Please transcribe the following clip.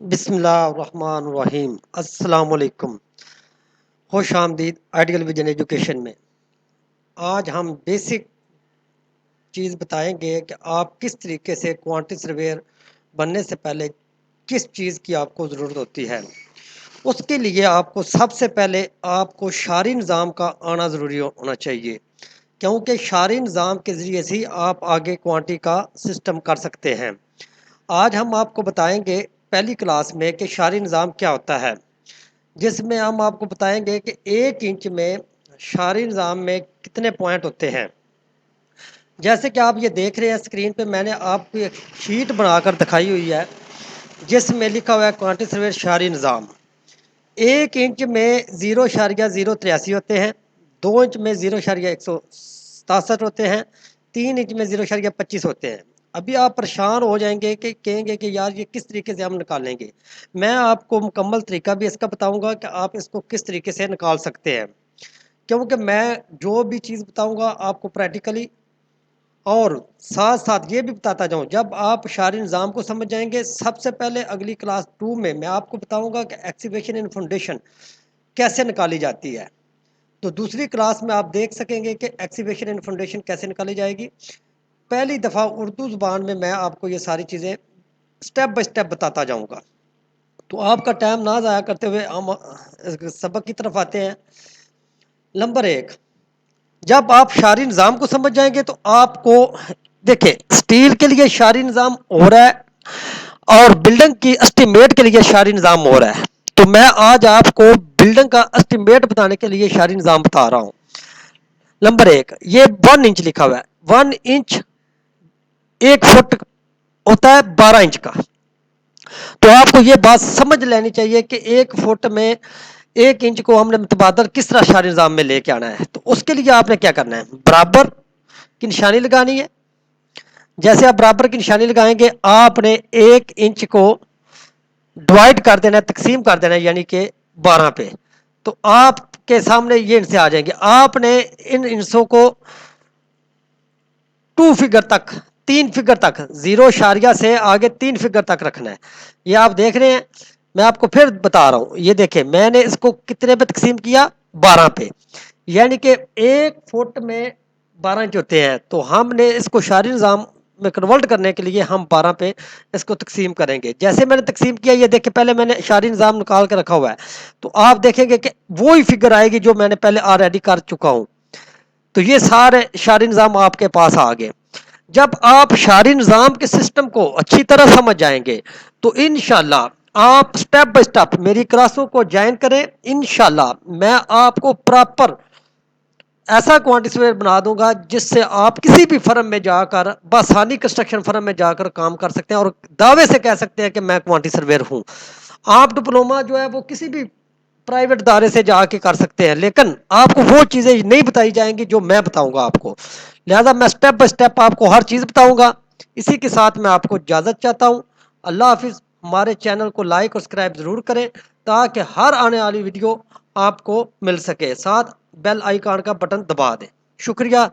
بسم اللہ الرحمن الرحیم۔ السلام علیکم، خوش آمدید آئیڈیل ویژن ایجوکیشن میں۔ آج ہم بیسک چیز بتائیں گے کہ آپ کس طریقے سے کوانٹی سرویئر بننے سے پہلے کس چیز کی آپ کو ضرورت ہوتی ہے۔ اس کے لیے آپ کو سب سے پہلے آپ کو شعری نظام کا آنا ضروری ہونا چاہیے، کیونکہ شعری نظام کے ذریعے سے ہی آپ آگے کوانٹی کا سسٹم کر سکتے ہیں۔ آج ہم آپ کو بتائیں گے پہلی کلاس میں کہ شعری نظام کیا ہوتا ہے، جس میں ہم آپ کو بتائیں گے کہ 1 انچ میں شعری نظام میں کتنے پوائنٹ ہوتے ہیں۔ جیسے کہ آپ یہ دیکھ رہے ہیں اسکرین پہ، میں نے آپ کو ایک شیٹ بنا کر دکھائی ہوئی ہے جس میں لکھا ہوا ہے کوانٹی سرویئر شعری نظام۔ 1 انچ میں 0.083 ہوتے ہیں، 2 انچ میں 0.167 ہوتے ہیں، 3 انچ میں 0.25 ہوتے ہیں۔ ابھی آپ پریشان ہو جائیں گے کہ کہیں گے کہ یار یہ کس طریقے سے ہم نکالیں گے۔ میں آپ کو مکمل طریقہ بھی اس کا بتاؤں گا کہ آپ اس کو کس طریقے سے نکال سکتے ہیں، کیونکہ میں جو بھی چیز بتاؤں گا آپ کو پریکٹیکلی اور ساتھ ساتھ یہ بھی بتاتا جاؤں۔ جب آپ شعری نظام کو سمجھ جائیں گے، سب سے پہلے اگلی کلاس 2 میں آپ کو بتاؤں گا کہ ایکسیویشن اینڈ فاؤنڈیشن کیسے نکالی جاتی ہے۔ تو دوسری کلاس میں آپ دیکھ سکیں گے کہ ایکسیویشن اینڈ فاؤنڈیشن کیسے نکالی جائے گی۔ پہلی دفعہ اردو زبان میں آپ کو یہ ساری چیزیں سٹیپ بائی سٹیپ بتاتا جاؤں گا۔ تو آپ کا ٹائم نہ ضائع کرتے ہوئے ہم سبق کی طرف آتے ہیں۔ نمبر 1، جب آپ شعری نظام کو سمجھ جائیں گے تو آپ کو دیکھیں سٹیل کے لیے شعری نظام ہو رہا ہے اور بلڈنگ کی اسٹیمیٹ کے لیے شعری نظام ہو رہا ہے۔ تو میں آج آپ کو بلڈنگ کا اسٹیمیٹ بتانے کے لیے شعری نظام بتا رہا ہوں۔ نمبر 1، یہ 1 انچ لکھا ہوا ہے۔ 1 انچ 1 فٹ ہوتا ہے 12 انچ کا۔ تو آپ کو یہ بات سمجھ لینی چاہیے کہ 1 فٹ میں 1 انچ کو ہم نے متبادل کس طرح شعری نظام میں لے کے آنا ہے۔ تو اس کے لیے آپ نے کیا کرنا ہے، برابر کی نشانی لگانی ہے۔ جیسے آپ برابر کی نشانی لگائیں گے، آپ نے 1 انچ کو ڈیوائڈ کر دینا ہے، تقسیم کر دینا ہے، یعنی کہ 12 پہ۔ تو آپ کے سامنے یہ انچ آ جائیں گے۔ آپ نے ان انچوں کو 2 فگر تک، 3 فگر تک، 0 سے آگے 3 فگر تک رکھنا ہے۔ یہ آپ دیکھ رہے ہیں، میں آپ کو پھر بتا رہا ہوں۔ یہ دیکھیں میں نے اس کو کتنے پہ تقسیم کیا، 12 پہ، یعنی کہ 1 فٹ میں 12 انچ ہوتے ہیں۔ تو ہم نے اس کو شعری نظام میں کنورٹ کرنے کے لیے ہم 12 پہ اس کو تقسیم کریں گے۔ جیسے میں نے تقسیم کیا، یہ دیکھیں پہلے میں نے شعری نظام نکال کے رکھا ہوا ہے، تو آپ دیکھیں گے کہ وہی فگر آئے گی جو میں نے پہلے آلریڈی کر چکا ہوں۔ تو یہ سارے شعری نظام آپ کے پاس آ گئے۔ جب آپ شعری نظام کے سسٹم کو اچھی طرح سمجھ جائیں گے تو انشاءاللہ آپ سٹیپ بائی سٹیپ میری کلاسوں کو جوائن کریں۔ انشاءاللہ میں آپ کو پراپر ایسا کوانٹی سرویئر بنا دوں گا جس سے آپ کسی بھی فرم میں جا کر بآسانی کنسٹرکشن فرم میں جا کر کام کر سکتے ہیں اور دعوے سے کہہ سکتے ہیں کہ میں کوانٹی سرویئر ہوں۔ آپ ڈپلومہ جو ہے وہ کسی بھی پرائیویٹ ادارے سے جا کے کر سکتے ہیں، لیکن آپ کو وہ چیزیں نہیں بتائی جائیں گی جو میں بتاؤں گا آپ کو۔ لہذا میں سٹیپ بائی سٹیپ آپ کو ہر چیز بتاؤں گا۔ اسی کے ساتھ میں آپ کو اجازت چاہتا ہوں۔ اللہ حافظ۔ ہمارے چینل کو لائک اور سبسکرائب ضرور کریں تاکہ ہر آنے والی ویڈیو آپ کو مل سکے، ساتھ بیل آئیکن کا بٹن دبا دیں۔ شکریہ۔